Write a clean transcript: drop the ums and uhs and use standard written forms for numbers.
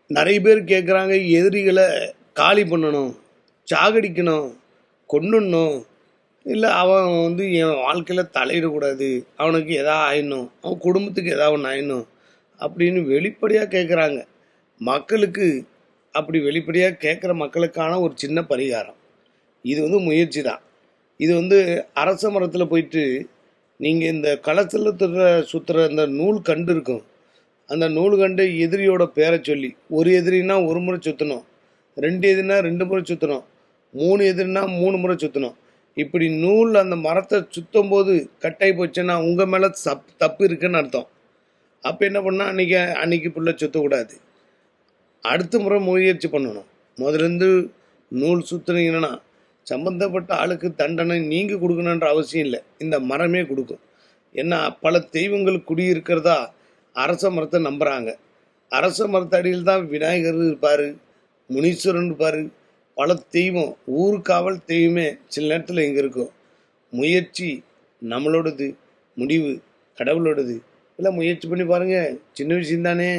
நிறைய பேர் கேட்குறாங்க, எதிரிகளை காலி பண்ணணும், சாகடிக்கணும், கொன்னுடணும், இல்லை அவன் என் வாழ்க்கையில் தலையிடக்கூடாது, அவனுக்கு எதா ஆயிடணும், அவன் குடும்பத்துக்கு எதாவது ஒன்று ஆயிடணும் அப்படின்னு வெளிப்படையாக கேட்குறாங்க. மக்களுக்கு அப்படி வெளிப்படையாக கேட்குற மக்களுக்கான ஒரு சின்ன பரிகாரம் இது முயற்சி தான். இது அரச மரத்தில் போயிட்டு நீங்கள் இந்த களத்தில் சுற்றுற அந்த நூல் கண்டு இருக்கும், அந்த நூல் கண்டு எதிரியோட பேரை சொல்லி, ஒரு எதிரினா ஒரு முறை சுற்றணும், 2 எதிரினா 2 முறை சுற்றணும், 3 எதிரினா 3 முறை சுற்றணும். இப்படி நூல் அந்த மரத்தை சுற்றும் போது கட்டாயி போச்சுன்னா உங்கள் மேலே தப்பு இருக்குன்னு அர்த்தம். அப்போ என்ன பண்ணால் அன்னைக்கு புள்ள சுற்றக்கூடாது, அடுத்த முறை முயற்சி பண்ணணும். முதலேருந்து நூல் சுற்றுனீங்கன்னா சம்மந்தப்பட்ட ஆளுக்கு தண்டனை நீங்கள் கொடுக்கணுன்ற அவசியம் இல்லை, இந்த மரமே கொடுக்கும். ஏன்னா பல தெய்வங்கள் குடியிருக்கிறதா அரச மரத்தை நம்புகிறாங்க. அரச மரத்தடியில் தான் விநாயகர் இருப்பார், முனீஸ்வரன் இருப்பார், பல தெய்வம், ஊருக்காவல் தெய்வமே சில நேரத்தில் இங்கே இருக்கும். முயற்சி நம்மளோடது, முடிவு கடவுளோடது. இல்லை முயற்சி பண்ணி பாருங்கள், சின்ன விஷயம் தானே.